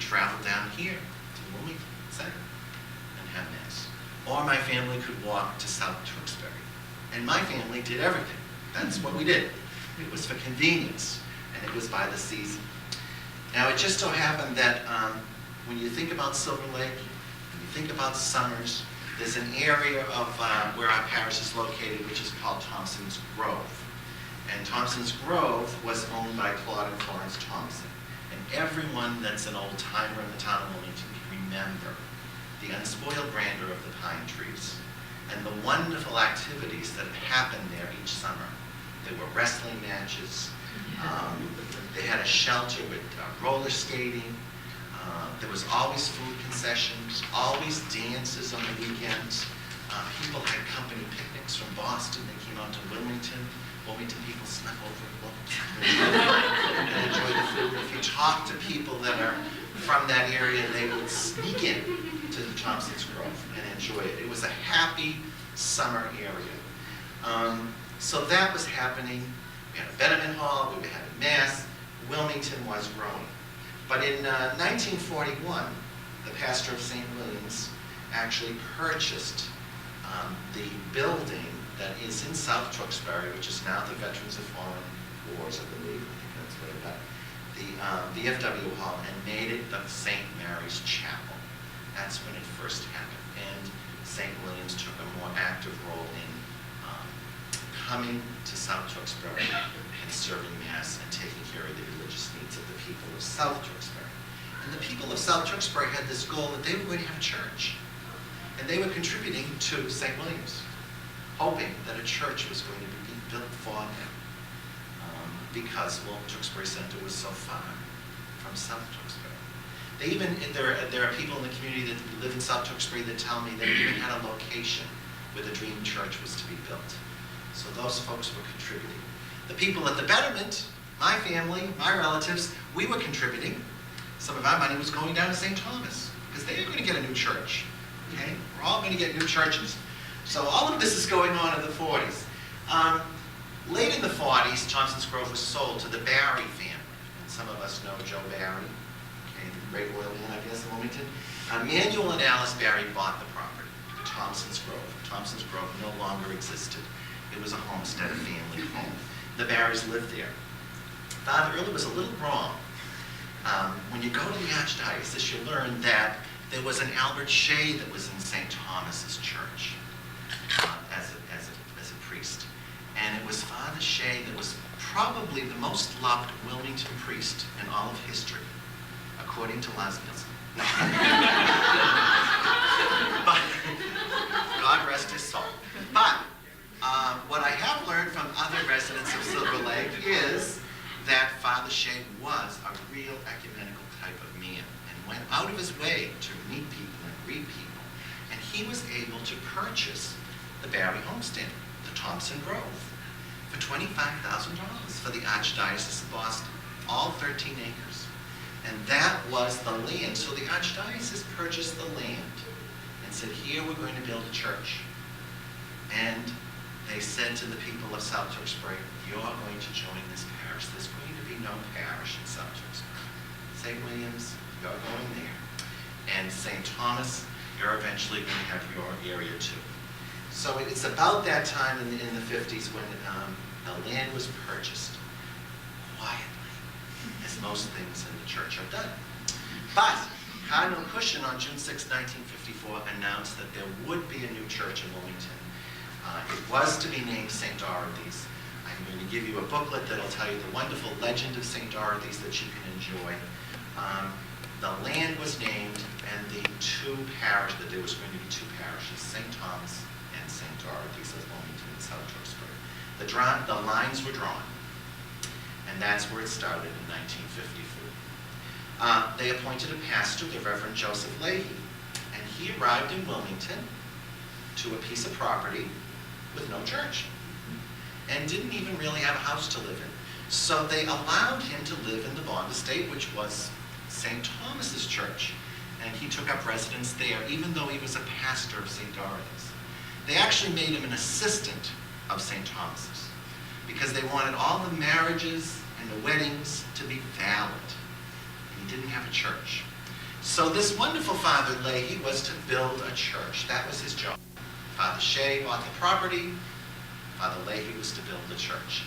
travel down here to Wilmington Center and have Mass. Or my family could walk to South Tewksbury. And my family did everything. That's what we did. It was for convenience, and it was by the season. Now, it just so happened that when you think about Silver Lake, when you think about summers, there's an area of where our parish is located, which is called Thompson's Grove. And Thompson's Grove was owned by Claude and Florence Thompson. And everyone that's an old timer in the town of Wilmington can remember the unspoiled grandeur of the pine trees and the wonderful activities that happened there each summer. There were wrestling matches. They had a shelter with roller skating. There was always food concessions, always dances on the weekends. People had company picnics from Boston. They came out to Wilmington. Wilmington people snuck over and looked and enjoyed the food. If you talk to people that are from that area, they would sneak in to the Thompson's Grove and enjoy it. It was a happy summer area. So that was happening. We had a Betterment Hall, we were having Mass. Wilmington was growing. But in 1941, the pastor of St. William's actually purchased the building that is in South Tewksbury, which is now the Veterans of Foreign Wars, I believe. I think that's what it got. The VFW Hall, and made it the St. Mary's Chapel. That's when it first happened. And St. William's took a more active role in coming to South Tewksbury and serving Mass and taking care of the religious needs of the people of South Tewksbury. And the people of South Tewksbury had this goal that they were going to have a church. And they were contributing to St. William's, hoping that a church was going to be built for them because Tewksbury Center was so far from South Tewksbury. They even, there are people in the community that live in South Tewksbury that tell me they even had a location where the dream church was to be built. So those folks were contributing. The people at the Betterment, my family, my relatives, we were contributing. Some of our money was going down to St. Thomas because they were going to get a new church. Okay? We're all going to get new churches. So all of this is going on in the 40s. Late in the 40s, Thompson's Grove was sold to the Barry family. And some of us know Joe Barry, okay, the great oil man, I guess, in Wilmington. Manuel and Alice Barry bought the property, Thompson's Grove. Thompson's Grove no longer existed. It was a homestead, a family home. The Barrys lived there. Father Early was a little wrong. When you go to the Archdiocese, you learn that there was an Albert Shea that was in St. Thomas's Church as a priest. And it was Father Shea that was probably the most loved Wilmington priest in all of history, according to Las Nielsen. But God rest his soul. But what I have learned from other residents of Silver Lake is that Father Shea was a real ecumenical type of man and went out of his way to meet people and greet people. And he was able to purchase the Barry homestead, the Thompson Grove, for $25,000 for the Archdiocese of Boston, all 13 acres. And that was the land. So the Archdiocese purchased the land and said, here we're going to build a church. And they said to the people of South Tewksbury, you're going to join this parish. There's going to be no parish in South Tewksbury. St. William's, you're going there. And St. Thomas, you're eventually going to have your area too. So it's about that time in the 50s when the land was purchased quietly, as most things in the church are done. But Cardinal Cushion on June 6, 1954 announced that there would be a new church in Wilmington. It was to be named St. Dorothy's. I'm going to give you a booklet that will tell you the wonderful legend of St. Dorothy's that you can enjoy. The land was named, and there was going to be two parishes, St. Thomas and St. Dorothy's of Wilmington and South Tewksbury. The lines were drawn, and that's where it started in 1954. They appointed a pastor, the Reverend Joseph Leahy, and he arrived in Wilmington to a piece of property with no church and didn't even really have a house to live in. So they allowed him to live in the Bond Estate, which was St. Thomas's Church, and he took up residence there, even though he was a pastor of St. Dorothy's. They actually made him an assistant of St. Thomas's because they wanted all the marriages and the weddings to be valid. And he didn't have a church. So this wonderful Father Leahy was to build a church. That was his job. Father Shea bought the property. Father Leahy was to build the church.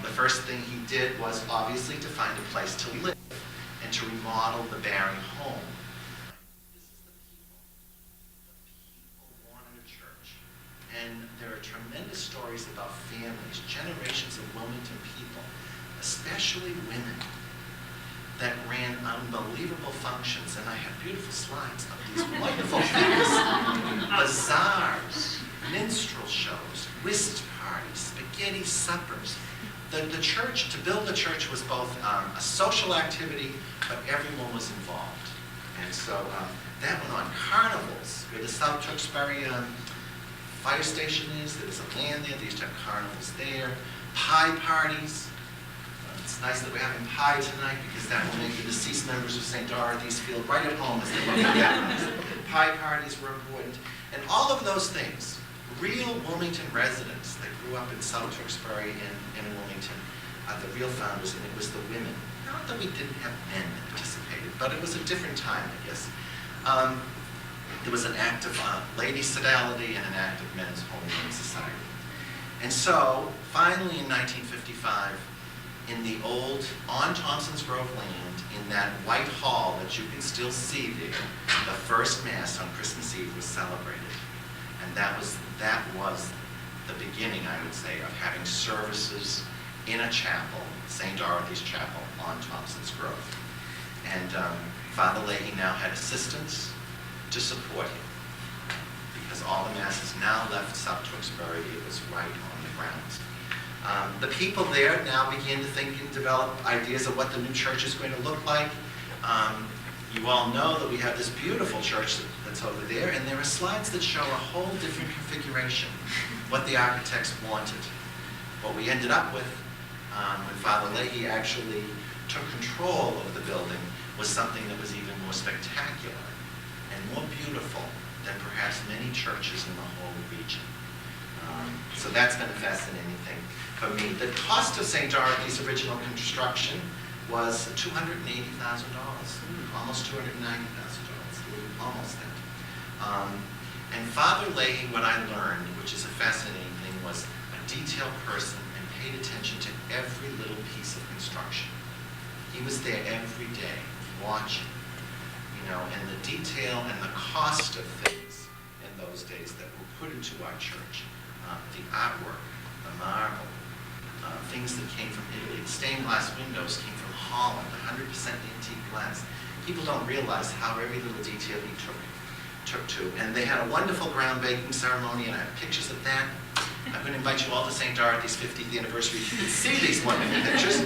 The first thing he did was obviously to find a place to live and to remodel the Barry home. This is the people. The people wanted a church. And there are tremendous stories about families, generations of Wilmington people, especially women, that ran unbelievable functions. And I have beautiful slides of these wonderful things. Bazaars, minstrel shows, whist parties, spaghetti suppers. The church, to build the church was both a social activity, but everyone was involved. And so that went on. Carnivals, where the South Tewksbury fire station is, there was a land there, they used to have carnivals there. Pie parties. It's nice that we're having pie tonight because that will make the deceased members of St. Dorothy's feel right at home as they look at the Pie parties were important. And all of those things, real Wilmington residents that grew up in South Tewksbury and in Wilmington, the real founders, and it was the women. Not that we didn't have men that participated, but it was a different time, I guess. There was an act of lady sodality and an act of men's holy society. And so, finally in 1955, in the old, on Thompson's Grove land, in that white hall that you can still see there, the first Mass on Christmas Eve was celebrated. And that was the beginning, I would say, of having services in a chapel, St. Dorothy's Chapel, on Thompson's Grove. And Father Leahy now had assistants to support him, because all the Masses now left South Tewksbury. It was right on the grounds. The people there now begin to think and develop ideas of what the new church is going to look like. You all know that we have this beautiful church that's over there, and there are slides that show a whole different configuration, what the architects wanted. What we ended up with, when Father Leahy actually took control of the building, was something that was even more spectacular and more beautiful than perhaps many churches in the whole region. So that's been a fascinating thing for me. The cost of St. Dorothy's original construction was $280,000, almost $290,000, almost that. And Father Leahy, what I learned, which is a fascinating thing, was a detailed person and paid attention to every little piece of construction. He was there every day, watching, and the detail and the cost of things in those days that were put into our church. The artwork, the marble, things that came from Italy. The stained glass windows came from Holland, 100% antique glass. People don't realize how every little detail he took to. And they had a wonderful groundbreaking ceremony, and I have pictures of that. I'm going to invite you all to St. Dorothy's 50th anniversary. You can see these wonderful pictures.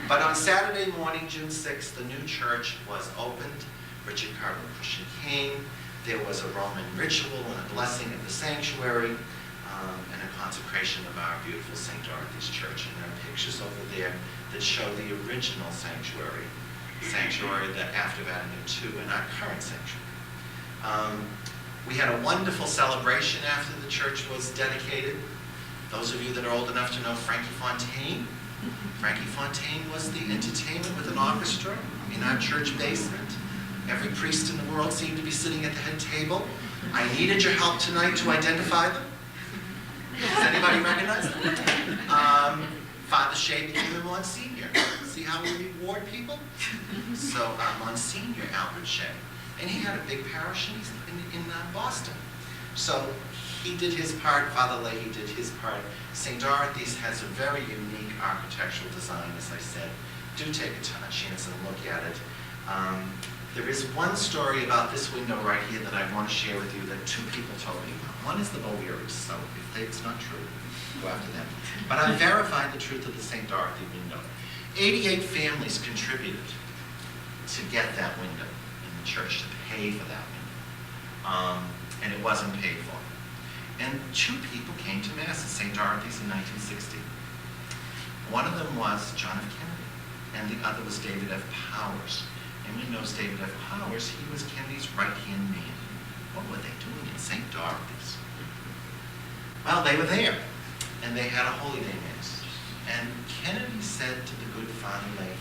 But on Saturday morning, June 6th, the new church was opened. Richard Cardinal Christian came. There was a Roman ritual and a blessing of the sanctuary, and a consecration of our beautiful St. Dorothy's Church. And there are pictures over there that show the original sanctuary that after Vatican II, and our current sanctuary. We had a wonderful celebration after the church was dedicated. Those of you that are old enough to know Frankie Fontaine. Frankie Fontaine was the entertainment with an orchestra in our church basement. Every priest in the world seemed to be sitting at the head table. I needed your help tonight to identify them. Does anybody recognize them? Father Shea became a Monsignor. See how we reward people? So Monsignor Albert Shea. And he had a big parish in Boston. So he did his part, Father Leahy did his part. St. Dorothy's has a very unique architectural design, as I said. Do take a chance and look at it. There is one story about this window right here that I want to share with you that two people told me about. One is the Boweries, so if it's not true, go after them. But I verified the truth of the St. Dorothy window. 88 families contributed to get that window in the church, to pay for that window. And it wasn't paid for. And two people came to Mass at St. Dorothy's in 1960. One of them was John F. Kennedy, and the other was David F. Powers. Anyone knows David F. Powers? He was Kennedy's right-hand man. What were they doing in St. Dorothy's? Well, they were there, and they had a Holy Day Mass. And Kennedy said to the good Father Leahy,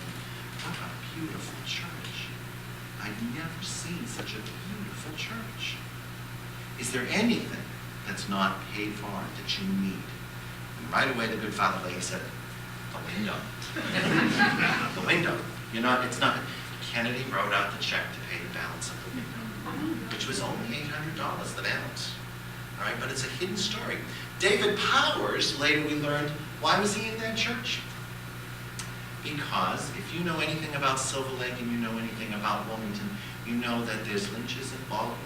"What a beautiful church. I've never seen such a beautiful church. Is there anything that's not paid for that you need? And right away, the good Father Leahy said, the window. The window. It's not. Kennedy wrote out the check to pay the balance of the window, which was only $800, the balance. All right, but it's a hidden story. David Powers, later we learned, why was he in that church? Because if you know anything about Silver Lake and you know anything about Wilmington, you know that there's Lynches and Baldwins.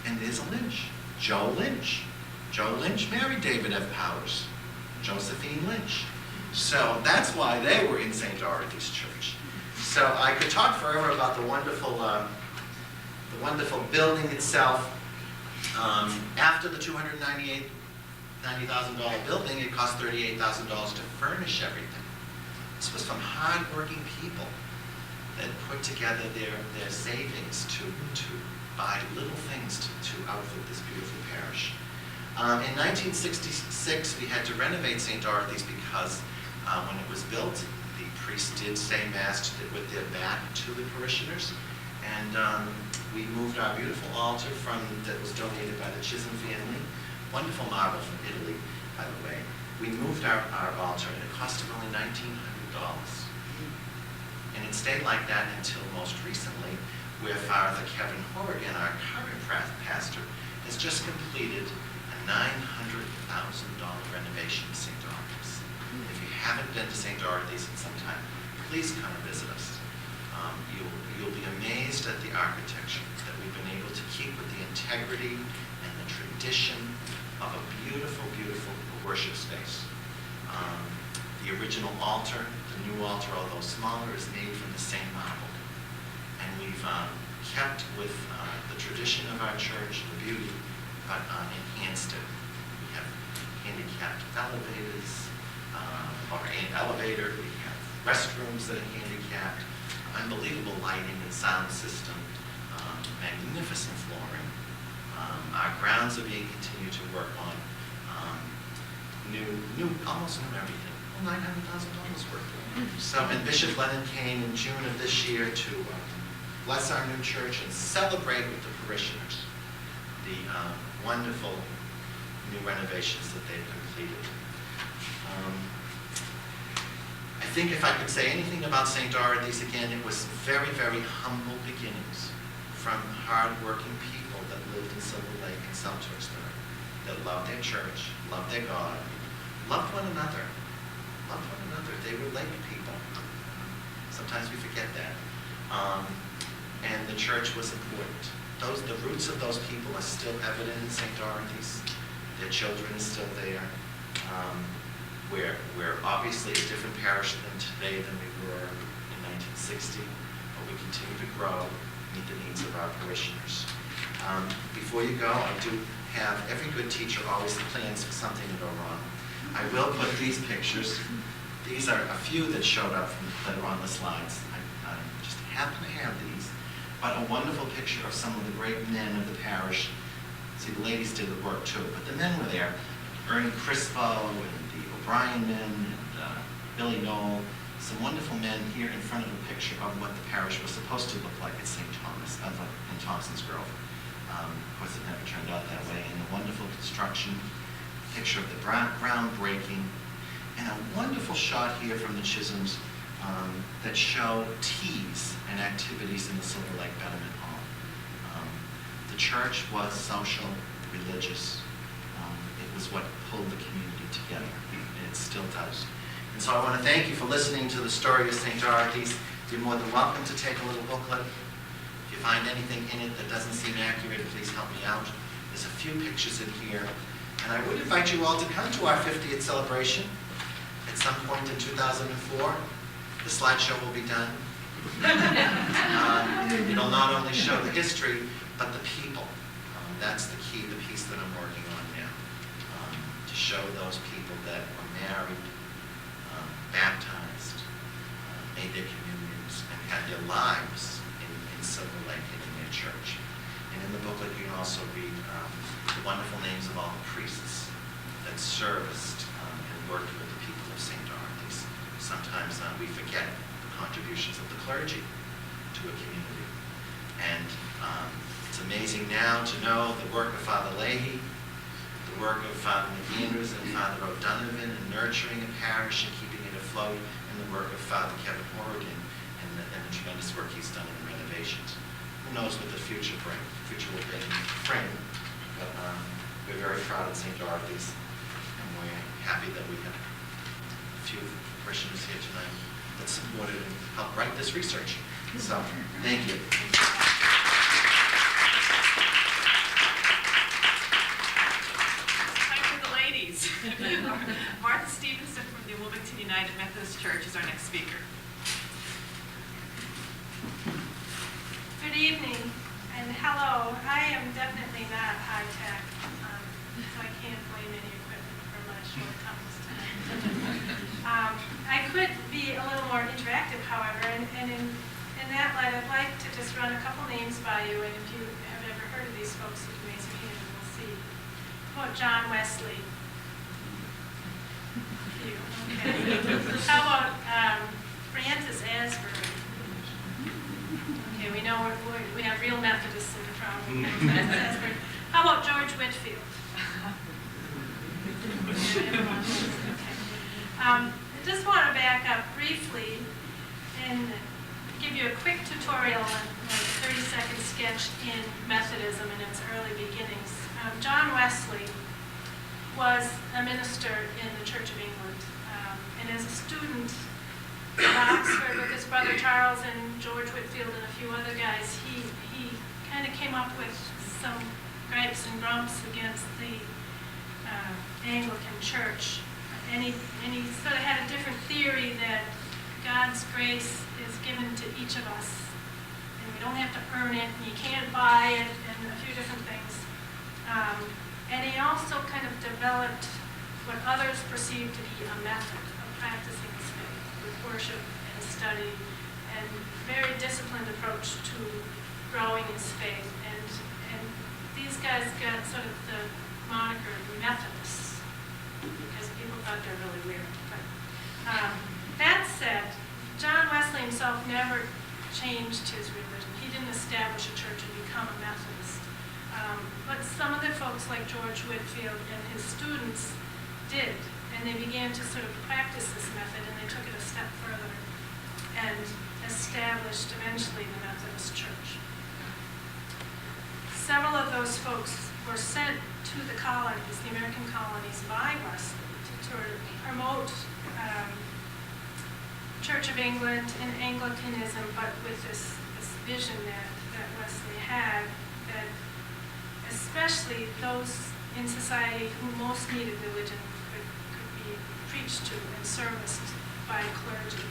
And there's a Lynch, Joe Lynch. Joe Lynch married David F. Powers, Josephine Lynch. So that's why they were in St. Dorothy's Church. So I could talk forever about the wonderful building itself. After the $90,000 building, it cost $38,000 to furnish everything. This was from hard-working people that put together their savings to buy little things to outfit this beautiful parish. In 1966, we had to renovate St. Dorothy's because when it was built, the priests did say Mass with their back to the parishioners. And we moved our beautiful altar that was donated by the Chisholm family, wonderful marble from Italy, by the way. We moved our altar, and it cost only $1,900. And it stayed like that until most recently, where Father Kevin Horrigan, our current pastor, has just completed a $900,000 renovation of St. Dorothy's. If you haven't been to St. Dorothy's in some time, please come and visit us. You'll be amazed at the architecture that we've been able to keep with the integrity and the tradition of a beautiful, beautiful worship space. The original altar, the new altar, although smaller, is made from the same marble. And we've kept with the tradition of our church, the beauty, but enhanced it. We have handicapped elevators, or an elevator. We have restrooms that are handicapped. Unbelievable lighting and sound system, magnificent flooring. Our grounds are being continued to work on. Almost new everything. Well, $900,000 worth. So, and Bishop Lennon came in June of this year to bless our new church and celebrate with the parishioners the wonderful new renovations that they've completed. I think if I could say anything about St. Dorothy's again, it was very, very humble beginnings from hard-working people that lived in Silver Lake and South Tewksbury, that loved their church, loved their God, loved one another. They were lake people. Sometimes we forget that. And the church was important. The roots of those people are still evident in St. Dorothy's. Their children are still there. We're obviously a different parish than today than we were in 1960, but we continue to grow, meet the needs of our parishioners. Before you go, I do have, every good teacher always plans for something to go wrong. I will put these pictures. These are a few that showed up that are on the slides. I just happen to have these, but a wonderful picture of some of the great men of the parish. See, the ladies did the work too, but the men were there. Ernie Crispo and the O'Brien men and Billy Knoll, some wonderful men here in front of a picture of what the parish was supposed to look like at St. Thomas, in Thompson's Grove. Of course, it never turned out that way. And the wonderful construction, picture of the groundbreaking, and a wonderful shot here from the Chisholms that show teas and activities in the Silver Lake Betterment Hall. The church was social, religious. It was what pulled the community together, and it still does. And so I want to thank you for listening to the story of St. Dorothy's. You're more than welcome to take a little booklet. If you find anything in it that doesn't seem accurate, please help me out. There's a few pictures in here. And I would invite you all to come to our 50th celebration at some point in 2004. The slideshow will be done. It'll not only show the history, but the people. That's the key, the piece that I'm working on now. To show those people that were married, baptized, made their communions, and had their lives in Silver Lake and in their church. And in the booklet, you can also read the wonderful names of all the priests that serviced and worked with the people of St. Dorothy's. Sometimes we forget the contributions of the clergy. to a community. And it's amazing now to know the work of Father Leahy, the work of Father McAndrews and Father O'Donovan in nurturing a parish and keeping it afloat, and the work of Father Kevin Horrigan and the tremendous work he's done in the renovations. Who knows what the future will bring, but we're very proud of St. Dorothy's, and we're happy that we have a few parishioners here tonight that supported and helped write this research. So, thank you. Time for the ladies. Martha Stevenson from the Wilmington United Methodist Church is our next speaker. Good evening, and hello. I am definitely not high-tech, so I can't blame any equipment for my shortcomings tonight. I could be a little more interactive, however, and in that light, I'd like to just run a couple names by you, and if you have ever heard of these folks, you can raise your hand and we'll see. How about John Wesley? You, okay. How about Francis Asbury? Okay, we know we have real Methodists in the crowd. How about George Whitfield? I just want to back up briefly and give you a quick tutorial on a 30-second sketch in Methodism in its early beginnings. John Wesley was a minister in the Church of England, and as a student at Oxford with his brother Charles and George Whitfield and a few other guys, he kind of came up with some gripes and grumps against the Anglican Church. And he sort of had a different theory that God's grace is given to each of us, and we don't have to earn it, and you can't buy it, and a few different things. And he also kind of developed what others perceived to be a method of practicing his faith with worship and study, and very disciplined approach to growing his faith. And these guys got sort of the moniker Methodists because people thought they're really weird. But that said, John Wesley himself never changed his religion. He didn't establish a church and become a Methodist. But some of the folks like George Whitfield and his students did, and they began to sort of practice this method, and they took it a step further and established eventually the Methodist Church. Several of those folks were sent to the colonies, the American colonies, by Wesley to promote Church of England and Anglicanism, but with this vision that Wesley had, that especially those in society who most needed religion could be preached to and serviced by clergy.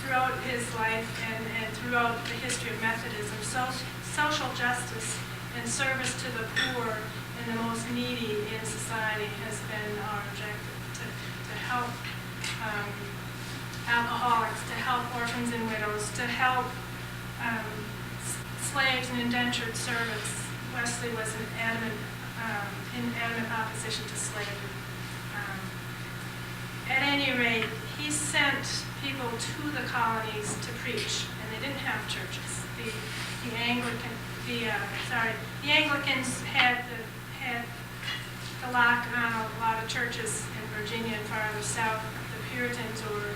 Throughout his life and throughout the history of Methodism, social justice and service to the poor and the most needy in society has been our objective, to help alcoholics, to help orphans and widows, to help slaves and indentured servants. Wesley was in adamant opposition to slavery. At any rate, he sent people to the colonies to preach, and they didn't have churches. The Anglicans had the lock on a lot of churches in Virginia and farther south. The Puritans, or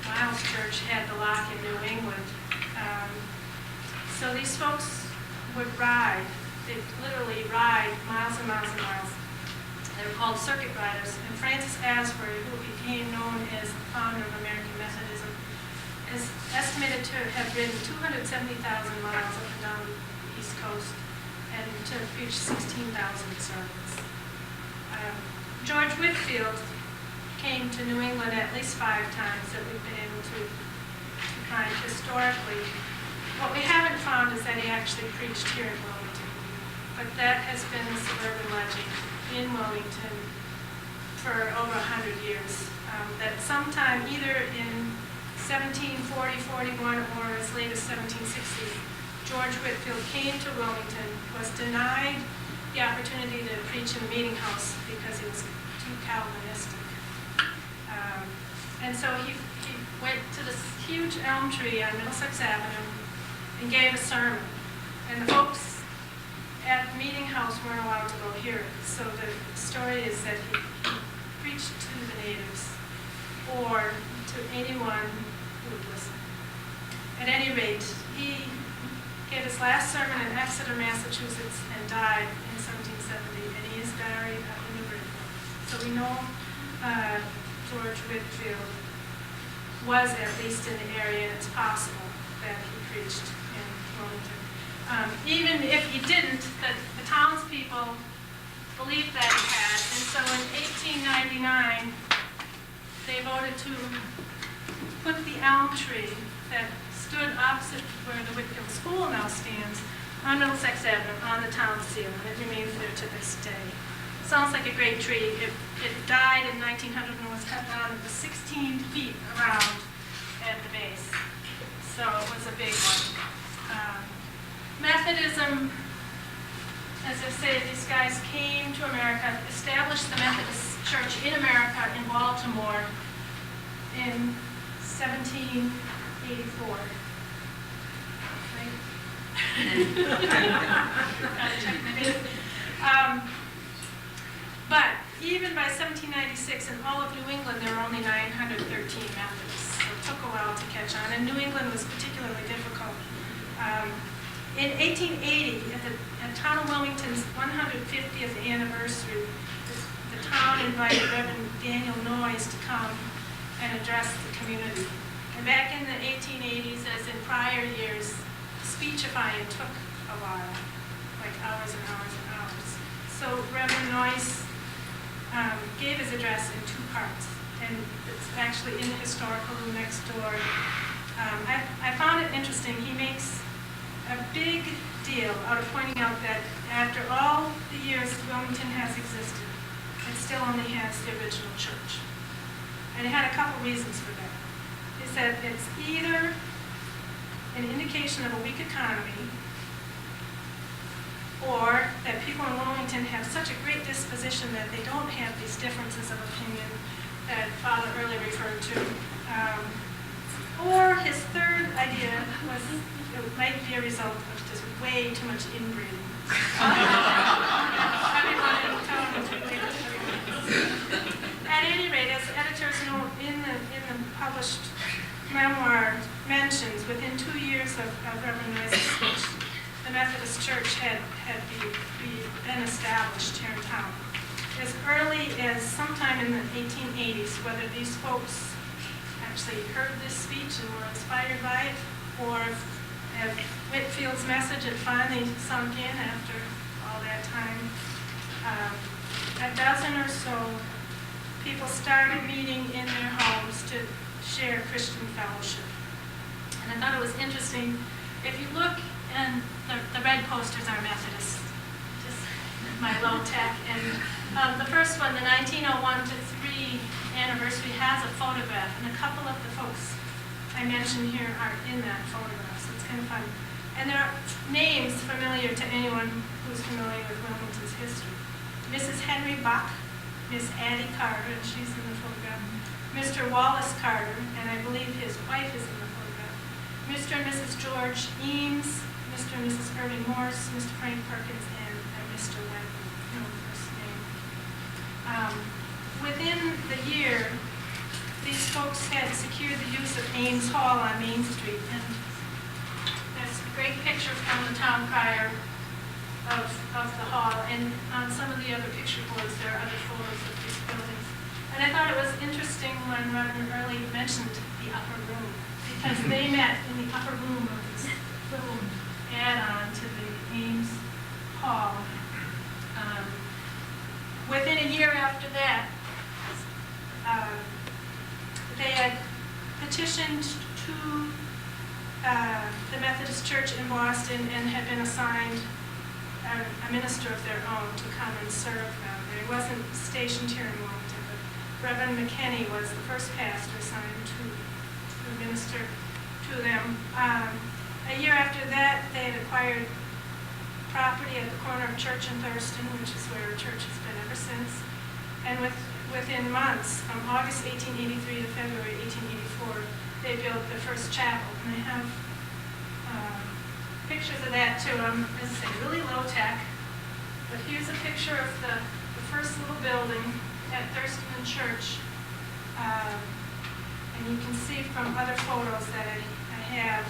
Miles Church, had the lock in New England. So these folks would ride. They'd literally ride miles and miles and miles. They were called circuit riders. And Francis Asbury, who became known as the founder of American Methodism, is estimated to have ridden 270,000 miles up and down the East Coast and to preach 16,000 sermons. George Whitfield came to New England at least 5 times that we've been able to find historically. What we haven't found is that he actually preached here in Wilmington, but that has been the suburban legend in Wilmington for over 100 years. That sometime either in 1740, 41, or as late as 1760, George Whitfield came to Wilmington, was denied the opportunity to preach in the meeting house because he was too Calvinistic. And so he went to this huge elm tree on Middlesex Avenue and gave a sermon. And the folks at the meeting house weren't allowed to go hear it. So the story is that he preached to the natives or to anyone who would listen. At any rate, he gave his last sermon in Exeter, Massachusetts, and died in 1770, and he is buried in the river. So we know George Whitfield was at least in the area, and it's possible that he preached in Wilmington. Even if he didn't, the townspeople believed that he had, and so in 1899, they voted to put the elm tree that stood opposite where the Whitfield School now stands on Middlesex Avenue on the town seal, and it remains there to this day. Sounds like a great tree. It died in 1900 and was cut down. It was 16 feet around at the base, so it was a big one. Methodism, as I say, these guys came to America, established the Methodist Church in America in Baltimore in 1784. But even by 1796, in all of New England, there were only 913 Methodists. So it took a while to catch on, and New England was particularly difficult. In 1880, at the town of Wilmington's 150th anniversary, the town invited Reverend Daniel Noyes to come and address the community. And back in the 1880s, as in prior years, speechifying took a while, like hours and hours and hours. So Reverend Noyes gave his address in 2 parts, and it's actually in the historical room next door. I found it interesting. He makes a big deal out of pointing out that after all the years Wilmington has existed, it still only has the original church. And he had a couple reasons for that. He said it's either an indication of a weak economy, or that people in Wilmington have such a great disposition that they don't have these differences of opinion that Father earlier referred to. Or his third idea was it might be a result of just way too much inbreeding. Everyone in town was related to everyone. At any rate, as the editor's note in the published memoir mentions, within 2 years of Reverend Noyes' speech, the Methodist Church had been established here in town. As early as sometime in the 1880s, whether these folks actually heard this speech and were inspired by it, or if Whitfield's message had finally sunk in after all that time, a dozen or so people started meeting in their homes to share Christian fellowship. And I thought it was interesting, if you look, and the red posters are Methodist, just my low tech, and the first one, the 1901 to 3 anniversary, has a photograph, and a couple of the folks I mentioned here are in that photograph, so it's kind of fun. And there are names familiar to anyone who's familiar with Wilmington's history. Mrs. Henry Buck, Miss Addie Carter, and she's in the photograph. Mr. Wallace Carter, and I believe his wife is in the photograph. Mr. and Mrs. George Eames, Mr. and Mrs. Irving Morse, Mr. Frank Perkins, and Mr. Wentworth, no first name. Within the year, these folks had secured the use of Ames Hall on Main Street, and there's a great picture from the town crier of the hall, and on some of the other picture boards there are other photos of these buildings. And I thought it was interesting when Reverend Early mentioned the upper room, because they met in the upper room of this little add-on to the Ames Hall. Within a year after that, they had petitioned to the Methodist Church in Boston and had been assigned a minister of their own to come and serve them. He wasn't stationed here in Wilmington, but Reverend McKinney was the first pastor assigned to minister to them. A year after that, they had acquired property at the corner of Church and Thurston, which is where church has been ever since. And within months, from August 1883 to February 1884, they built the first chapel. And they have pictures of that too. As I say, really low tech. But here's a picture of the first little building at Thurston Church. And you can see from other photos that I have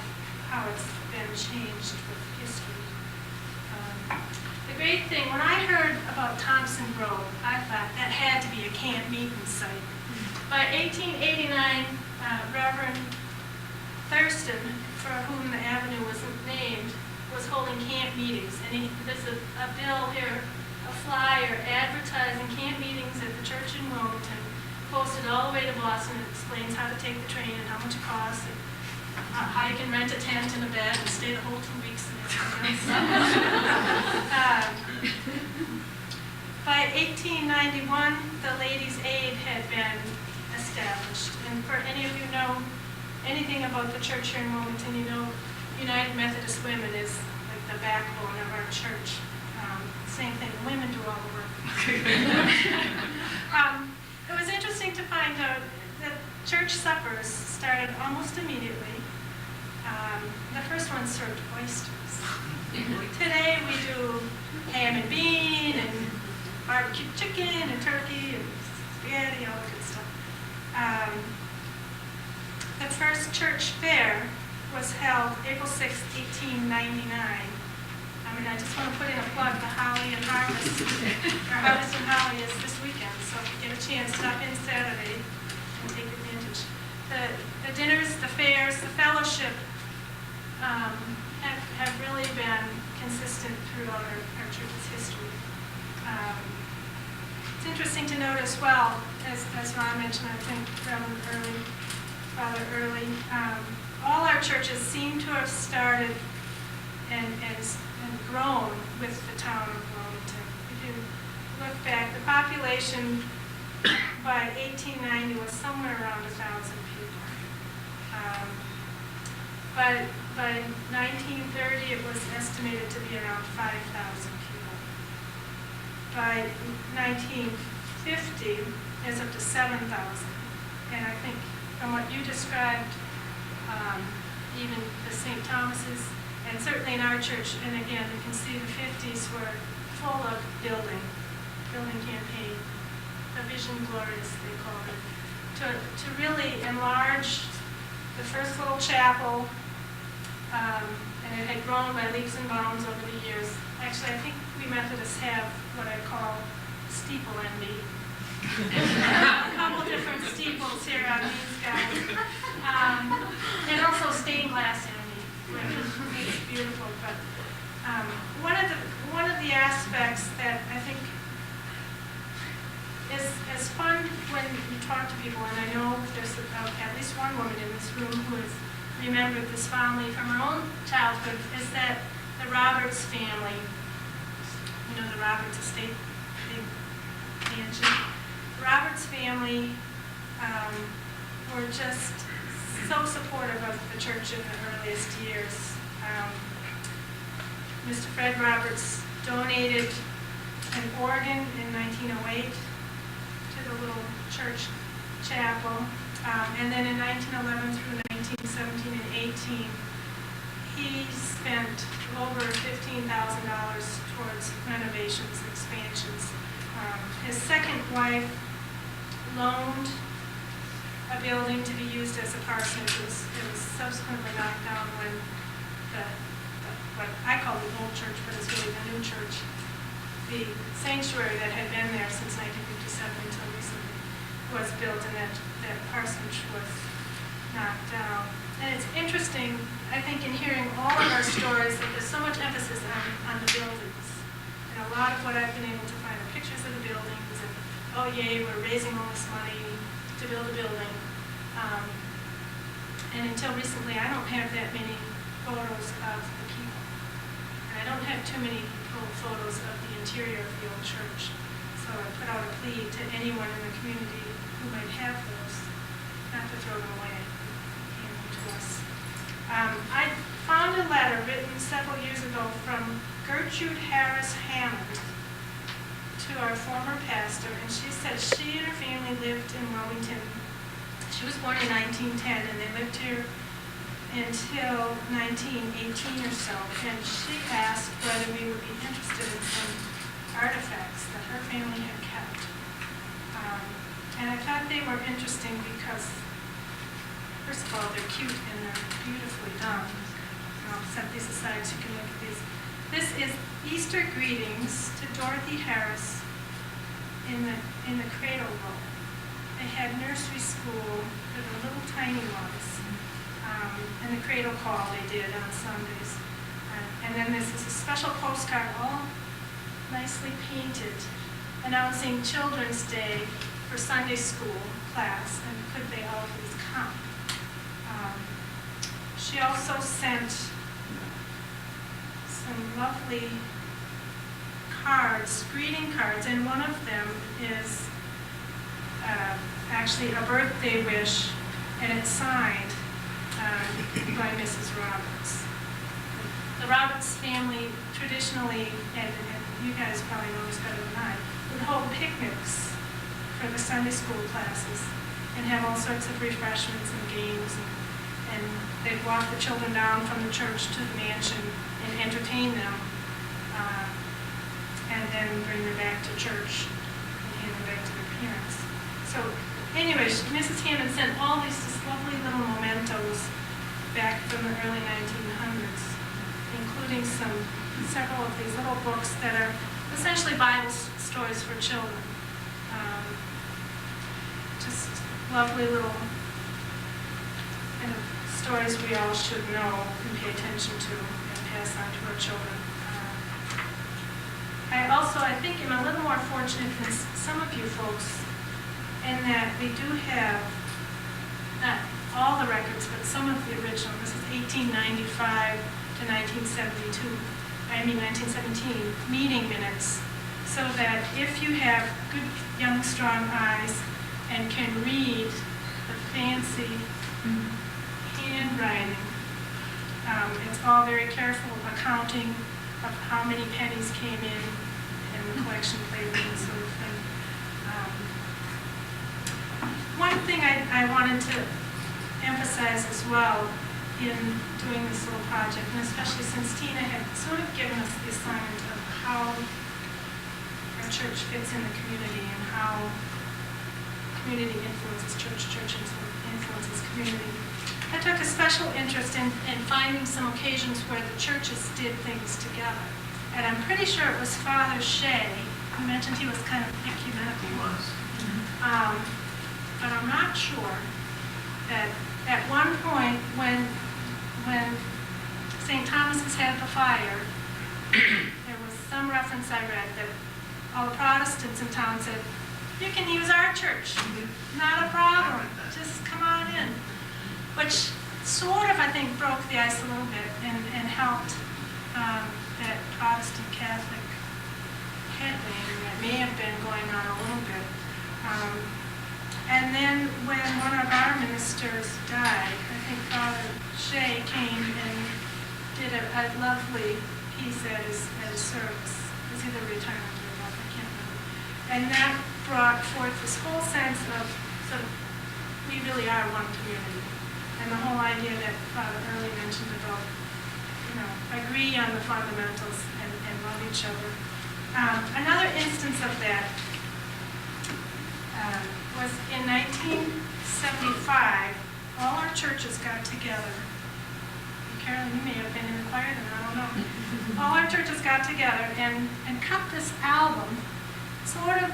how it's been changed with history. The great thing, when I heard about Thompson Grove, I thought that had to be a camp meeting site. By 1889, Reverend Thurston, for whom the avenue was named, was holding camp meetings. And there's a bill here, a flyer advertising camp meetings at the church in Wilmington, posted all the way to Boston. It explains how to take the train and how much it costs, and how you can rent a tent and a bed and stay the whole 2 weeks and everything else. By 1891, the Ladies' Aid had been established. And for any of you know anything about the church here in Wilmington, you know United Methodist Women is like the backbone of our church. Same thing, the women do all the work. It was interesting to find out that church suppers started almost immediately. The first one served oysters. Today we do ham and bean and barbecue chicken and turkey and spaghetti, all that good stuff. The first church fair was held April 6, 1899. I just want to put in a plug, the Holly and Harvest. Our Harvest and Holly is this weekend, so if you get a chance, stop in Saturday and take advantage. The dinners, the fairs, the fellowship have really been consistent throughout our church's history. It's interesting to note as well, as Ron mentioned, I think Father Early, all our churches seem to have started and grown with the town of Wilmington. If you look back, the population by 1890 was somewhere around 1,000 people. By 1930, it was estimated to be around 5,000 people. By 1950, it's up to 7,000. And I think from what you described, even the St. Thomas's, and certainly in our church, and again, you can see the 50s were full of building campaign, the Vision Glorious, they called it, to really enlarge the first little chapel, and it had grown by leaps and bounds over the years. Actually, I think we Methodists have what I call steeple envy. A couple different steeples here on these guys. And also stained glass envy, which is beautiful. But one of the aspects that I think is fun when you talk to people, and I know there's at least one woman in this room who has remembered this fondly from her own childhood, is that the Roberts family, you know, the Roberts estate, big mansion. The Roberts family were just so supportive of the church in the earliest years. Mr. Fred Roberts donated an organ in 1908 to the little church chapel, and then in 1911 through 1917 and 18, he spent over $15,000 towards renovations and expansions. His second wife loaned a building to be used as a parsonage. It was subsequently knocked down when what I call the old church, but it's really the new church, the sanctuary that had been there since 1957 until recently was built, and that parsonage was knocked down. And it's interesting, I think, in hearing all of our stories, that there's so much emphasis on the buildings. And a lot of what I've been able to find are pictures of the buildings, and oh yay, we're raising all this money to build a building. And until recently, I don't have that many photos of the people. And I don't have too many photos of the interior of the old church. So I put out a plea to anyone in the community who might have those, not to throw them away, hand them to us. I found a letter written several years ago from Gertrude Harris Hammond to our former pastor, and she said she and her family lived in Wilmington She was born in 1910, and they lived here until 1918 or so. And she asked whether we would be interested in some artifacts that her family had kept. And I thought they were interesting because, first of all, they're cute and they're beautifully done. I'll set these aside so you can look at these. This is Easter greetings to Dorothy Harris in the cradle roll. They had nursery school for the little tiny ones, and the cradle call they did on Sundays. And then this is a special postcard, all nicely painted, announcing Children's Day for Sunday school class, and could they all please come. She also sent some lovely cards, greeting cards, and one of them is actually a birthday wish, and it's signed by Mrs. Roberts. The Roberts family traditionally, and you guys probably know this better than I, would hold picnics for the Sunday school classes and have all sorts of refreshments and games, and they'd walk the children down from the church to the mansion and entertain them, and then bring them back to church and hand them back to their parents. So anyways, Mrs. Hammond sent all these just lovely little mementos back from the early 1900s, including several of these little books that are essentially Bible stories for children. Just lovely little kind of stories we all should know and pay attention to and pass on to our children. I think am a little more fortunate than some of you folks in that we do have, not all the records, but some of the original. This is 1895 to 1917 meeting minutes, so that if you have good, young, strong eyes and can read the fancy handwriting, it's all very careful accounting of how many pennies came in and the collection plate and sort of thing. One thing I wanted to emphasize as well in doing this little project, and especially since Tina had sort of given us the assignment of how our church fits in the community and how community influences church, church influences community. I took a special interest in finding some occasions where the churches did things together. And I'm pretty sure it was Father Shea who mentioned he was kind of ecumenical. He was. But I'm not sure that at one point when St. Thomas's had the fire, there was some reference I read that all the Protestants in town said, you can use our church, not a problem, just come on in. Which sort of, I think, broke the ice a little bit and helped that Protestant Catholic headbanging that may have been going on a little bit. And then when one of our ministers died, I think Father Shea came and did a lovely piece at his service. It was either retirement or death, I can't remember. And that brought forth this whole sense of sort of, we really are one community. And the whole idea that Father Early mentioned about, agree on the fundamentals and love each other. Another instance of that was in 1975, all our churches got together. And Carolyn, you may have been in the choir then, I don't know. All our churches got together and cut this album sort of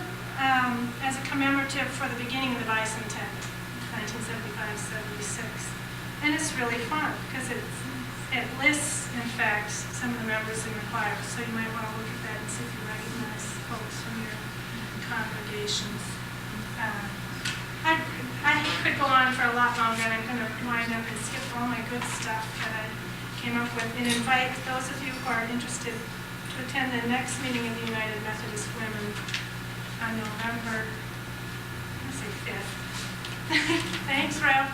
as a commemorative for the beginning of the bicentennial, 1975-76. And it's really fun because it lists, in fact, some of the members in the choir. So you might want to look at that and see if you recognize folks from your congregations. I could go on for a lot longer, and I'm going to wind up and skip all my good stuff that I came up with and invite those of you who are interested to attend the next meeting of the United Methodist Women on November, let's say 5th. Thanks, Ralph.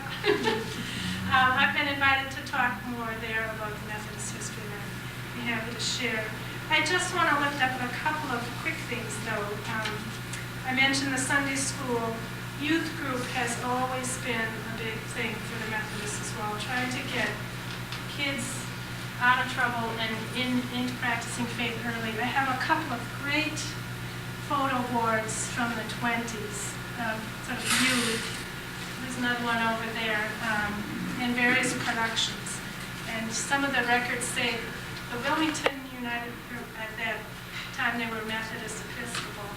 I've been invited to talk more there about the Methodist history, and I'd be happy to share. I just want to lift up a couple of quick things, though. I mentioned the Sunday school youth group has always been a big thing for the Methodists as well, trying to get kids out of trouble and into practicing faith early. They have a couple of great photo boards from the 20s, sort of youth. There's another one over there, in various productions. And some of the records say the Wilmington United Group, at that time they were Methodist Episcopal,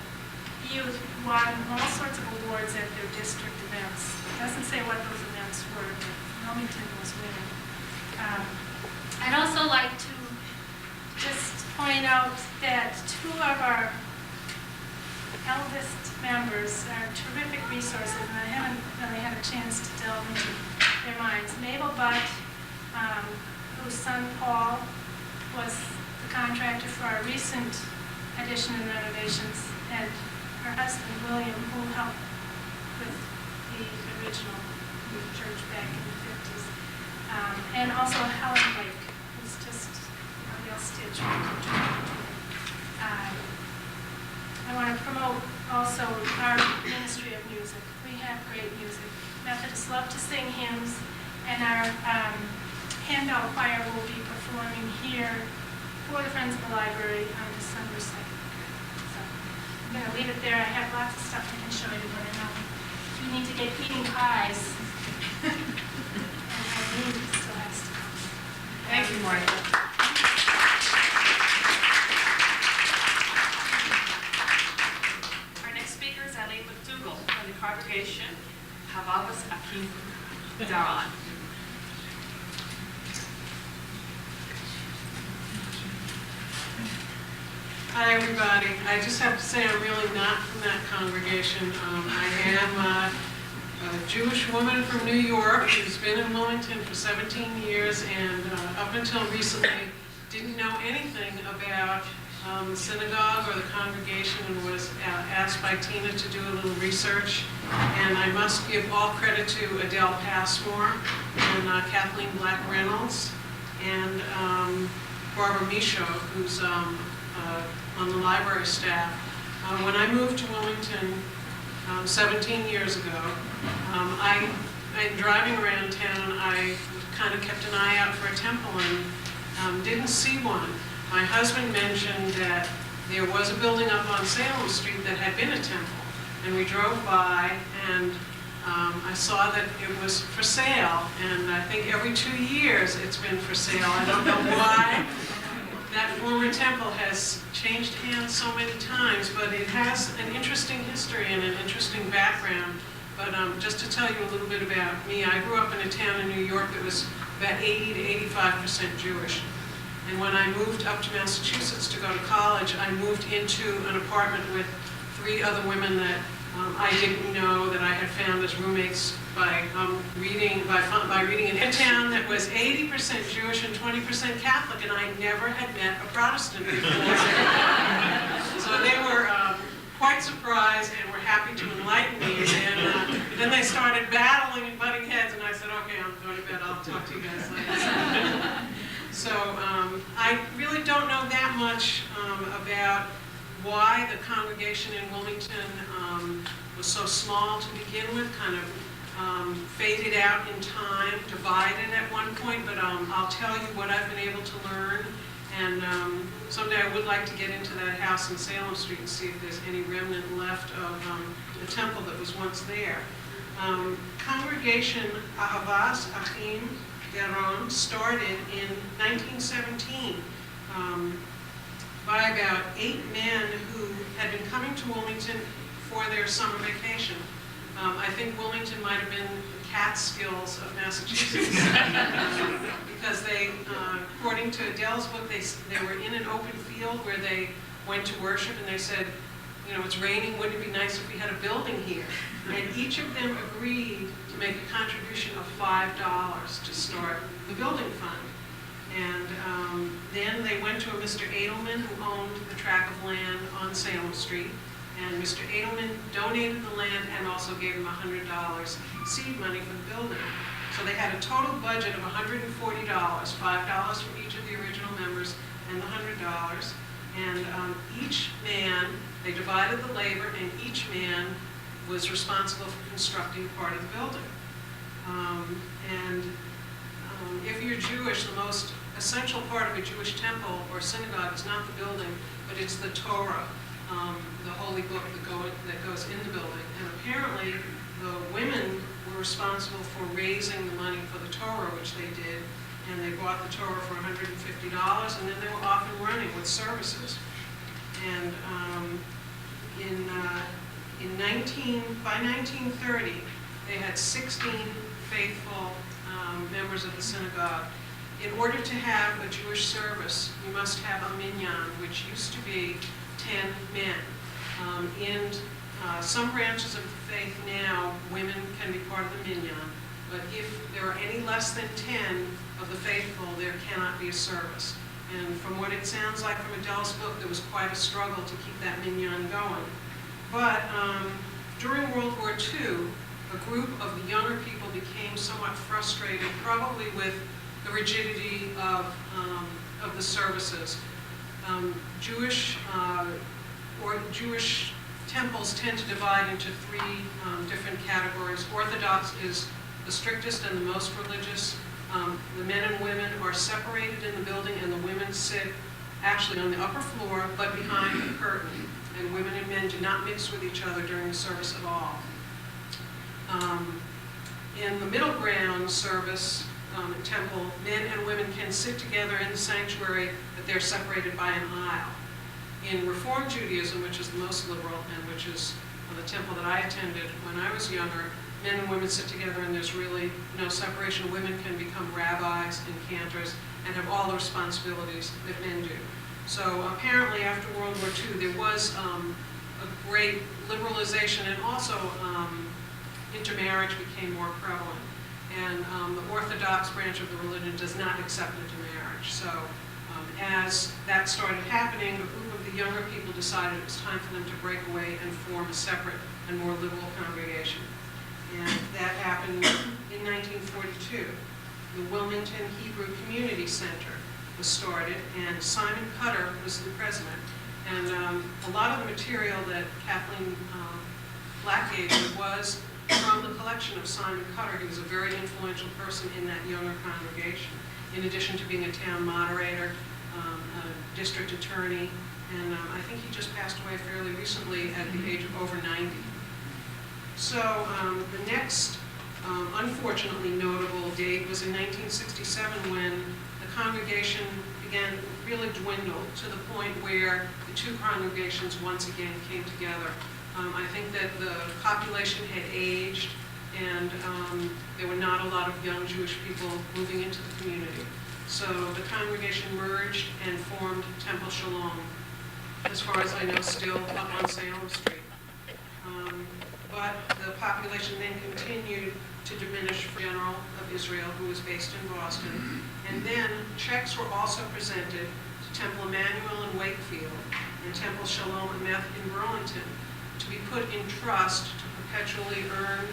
youth won all sorts of awards at their district events. It doesn't say what those events were, but Wilmington was winning. I'd also like to just point out that two of our eldest members are terrific resources, and I haven't really had a chance to delve into their minds. Mabel Butt, whose son Paul was the contractor for our recent addition and renovations, and her husband William, who helped with the original church back in the 50s. And also Helen Blake, who's just a real stitch. I want to promote also our ministry of music. We have great music. Methodists love to sing hymns, and our handbell choir will be performing here for the Friends of the Library on December 2nd. So I'm going to leave it there. I have lots of stuff I can show you, but I know we need to get eating pies. And Eileen still has to come. Thank you, Martha. From the congregation, Havavas Akim Daran. Hi, everybody. I just have to say I'm really not from that congregation. I am a Jewish woman from New York who's been in Wilmington for 17 years and up until recently didn't know anything about the synagogue or the congregation, and was asked by Tina to do a little research. And I must give all credit to Adele Passmore and Kathleen Black Reynolds and Barbara Michaud, who's on the library staff. When I moved to Wilmington 17 years ago, I'm driving around town. I kind of kept an eye out for a temple and didn't see one. My husband mentioned that there was a building up on Salem Street that had been a temple, and we drove by, and I saw that it was for sale, and I think every 2 years it's been for sale. I don't know why that former temple has changed hands so many times, but it has an interesting history and an interesting background. But just to tell you a little bit about me, I grew up in a town in New York that was about 80 to 85% Jewish. And when I moved up to Massachusetts to go to college, I moved into an apartment with 3 other women that I didn't know, that I had found as roommates by reading in a town that was 80% Jewish and 20% Catholic, and I never had met a Protestant before. So they were quite surprised and were happy to enlighten me. And then they started battling and butting heads, and I said, okay, I'm going to bed. I'll talk to you guys later. So I really don't know that much about why the congregation in Wilmington was so small to begin with, kind of faded out in time, divided at one point, but I'll tell you what I've been able to learn, and someday I would like to get into that house in Salem Street and see if there's any remnant left of the temple that was once there. Congregation Ahavas Achim Daran started in 1917 by about 8 men who had been coming to Wilmington for their summer vacation. I think Wilmington might have been the Catskills of Massachusetts because they, according to Adele's book, they were in an open field where they went to worship, and they said, you know, it's raining, wouldn't it be nice if we had a building here? And each of them agreed to make a contribution of $5 to start the building fund. And then they went to a Mr. Edelman, who owned the tract of land on Salem Street. And Mr. Edelman donated the land and also gave them $100 seed money for the building. So they had a total budget of $140, $5 from each of the original members and the $100. And each man, they divided the labor, and each man was responsible for constructing part of the building. If you're Jewish, the most essential part of a Jewish temple or synagogue is not the building, but it's the Torah, the holy book that goes in the building. And apparently, the women were responsible for raising the money for the Torah, which they did, and they bought the Torah for $150, and then they were off and running with services. And by 1930, they had 16 faithful members of the synagogue. In order to have a Jewish service, you must have a minyan, which used to be 10 men. In some branches of the faith now, women can be part of the minyan, but if there are any less than 10 of the faithful, there cannot be a service. And from what it sounds like from Adele's book, there was quite a struggle to keep that minyan going. But during World War II, a group of the younger people became somewhat frustrated, probably with the rigidity of the services. Jewish temples tend to divide into three different categories. Orthodox is the strictest and the most religious. The men and women are separated in the building, and the women sit actually on the upper floor, but behind a curtain. And women and men do not mix with each other during the service at all. In the middle ground service, temple, men and women can sit together in the sanctuary, but they're separated by an aisle. In Reform Judaism, which is the most liberal, and which is the temple that I attended when I was younger, men and women sit together and there's really no separation. Women can become rabbis and cantors and have all the responsibilities that men do. So apparently after World War II, there was a great liberalization, and also intermarriage became more prevalent. And the Orthodox branch of the religion does not accept intermarriage. So as that started happening, a group of the younger people decided it was time for them to break away and form a separate and more liberal congregation. And that happened in 1942. The Wilmington Hebrew Community Center was started, and Simon Cutter was the president. And a lot of the material that Kathleen Black gave me was from the collection of Simon Cutter. He was a very influential person in that younger congregation, in addition to being a town moderator, a district attorney, and I think he just passed away fairly recently at the age of over 90. So the next unfortunately notable date was in 1967, when the congregation began really dwindle to the point where the two congregations once again came together. I think that the population had aged, and there were not a lot of young Jewish people moving into the community. So the congregation merged and formed Temple Shalom, as far as I know, still up on Salem Street. But the population then continued to diminish for General of Israel, who was based in Boston. And then checks were also presented to Temple Emmanuel in Wakefield and Temple Shalom in Burlington to be put in trust to perpetually earn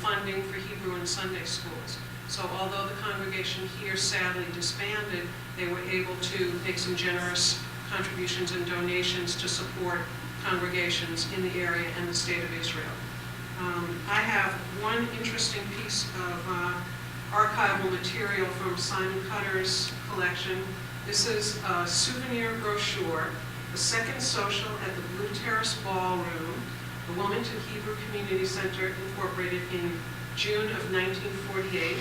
funding for Hebrew and Sunday schools. So although the congregation here sadly disbanded, they were able to make some generous contributions and donations to support congregations in the area and the state of Israel. I have one interesting piece of archival material from Simon Cutter's collection. This is a souvenir brochure, the second social at the Blue Terrace Ballroom, the Wilmington Hebrew Community Center, incorporated in June of 1948.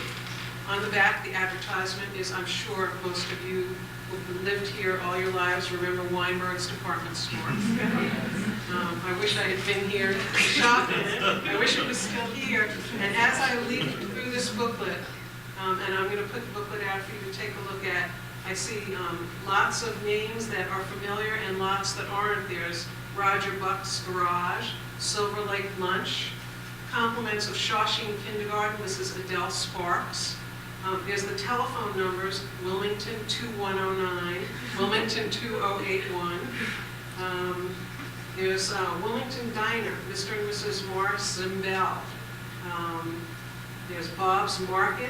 On the back, the advertisement is, I'm sure most of you who've lived here all your lives remember Weinberg's department store. I wish I had been here to shop in it. I wish it was still here. And as I leaf through this booklet, and I'm going to put the booklet out for you to take a look at, I see lots of names that are familiar and lots that aren't. There's Roger Buck's Garage, Silver Lake Lunch, compliments of Shawshene Kindergarten. This is Adele Sparks. There's the telephone numbers, Wilmington 2109, Wilmington 2081. There's Wilmington Diner, Mr. and Mrs. Morris Zimbel. There's Bob's Market.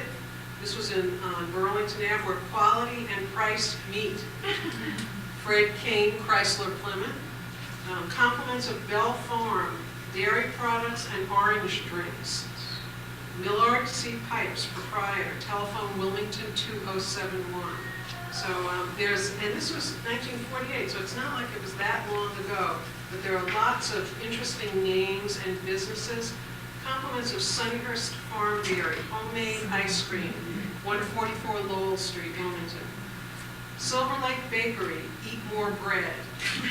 This was in Burlington Ave, where quality and price meet. Fred Kane, Chrysler Plymouth. Compliments of Bell Farm, dairy products and orange drinks. Millard C. Pipes, proprietor, telephone Wilmington 2071. So and this was 1948, so it's not like it was that long ago, but there are lots of interesting names and businesses. Compliments of Sunnyhurst Farm Dairy, homemade ice cream, 144 Lowell Street, Wilmington. Silver Lake Bakery, eat more bread.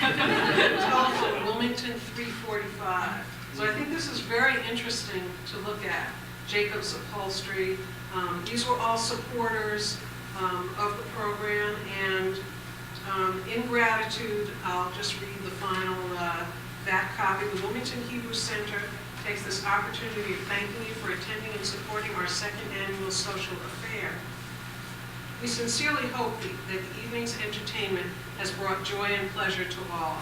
Telephone Wilmington 345. So I think this is very interesting to look at. Jacobs Upholstery. These were all supporters of the program, and in gratitude, I'll just read the final back copy. The Wilmington Hebrew Center takes this opportunity of thanking you for attending and supporting our second annual social affair. We sincerely hope that the evening's entertainment has brought joy and pleasure to all.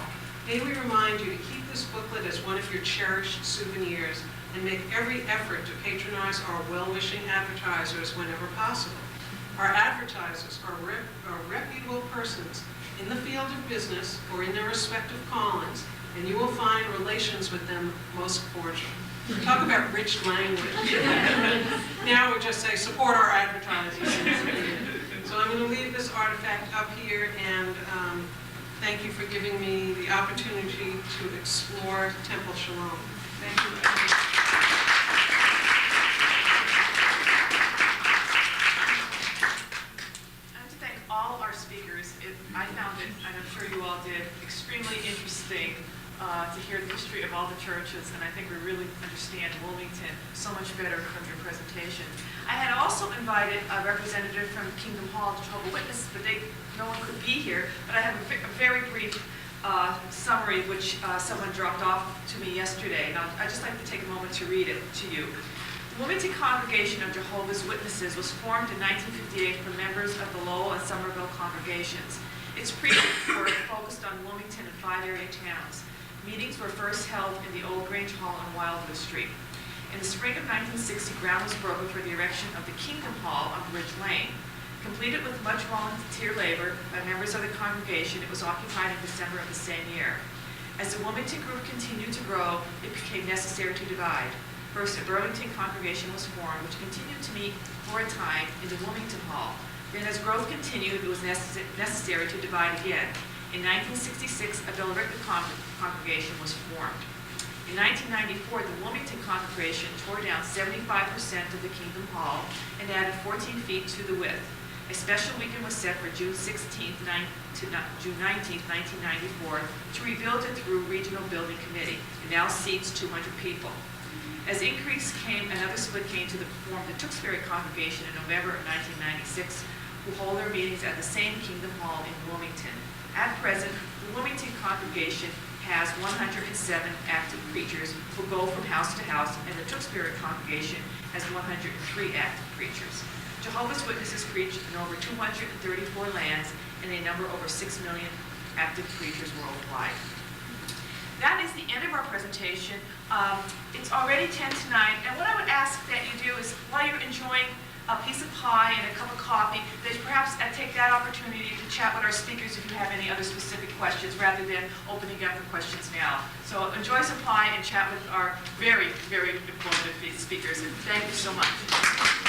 May we remind you to keep this booklet as one of your cherished souvenirs and make every effort to patronize our well-wishing advertisers whenever possible. Our advertisers are reputable persons in the field of business or in their respective callings, and you will find relations with them most cordial. Talk about rich language. Now we just say, support our advertisers. So I'm going to leave this artifact up here, and thank you for giving me the opportunity to explore Temple Shalom. Thank you. I found it, and I'm sure you all did, extremely interesting to hear the history of all the churches, and I think we really understand Wilmington so much better from your presentation. I had also invited a representative from Kingdom Hall, Jehovah's Witnesses, but no one could be here, but I have a very brief summary which someone dropped off to me yesterday, and I'd just like to take a moment to read it to you. The Wilmington Congregation of Jehovah's Witnesses was formed in 1958 from members of the Lowell and Somerville congregations. Its preaching work focused on Wilmington and 5 area towns. Meetings were first held in the Old Grange Hall on Wildwood Street. In the spring of 1960, ground was broken for the erection of the Kingdom Hall on Bridge Lane. Completed with much volunteer labor by members of the congregation, it was occupied in December of the same year. As the Wilmington group continued to grow, it became necessary to divide. First, a Burlington congregation was formed, which continued to meet for a time in the Wilmington Hall. Then, as growth continued, it was necessary to divide again. In 1966, a Billerica congregation was formed. In 1994, the Wilmington congregation tore down 75% of the Kingdom Hall and added 14 feet to the width. A special weekend was set for June 16th to June 19th, 1994, to rebuild it through Regional Building Committee. It now seats 200 people. As increase came, another split came to form the Tewksbury congregation in November of 1996, who hold their meetings at the same Kingdom Hall in Wilmington. At present, the Wilmington congregation has 107 active preachers who go from house to house, and the Tewksbury congregation has 103 active preachers. Jehovah's Witnesses preach in over 234 lands, and they number over 6 million active preachers worldwide. That is the end of our presentation. It's already 10 to 9, and what I would ask that you do is, while you're enjoying a piece of pie and a cup of coffee, that you perhaps take that opportunity to chat with our speakers if you have any other specific questions, rather than opening up for questions now. So enjoy some pie and chat with our very, very informative speakers, and thank you so much.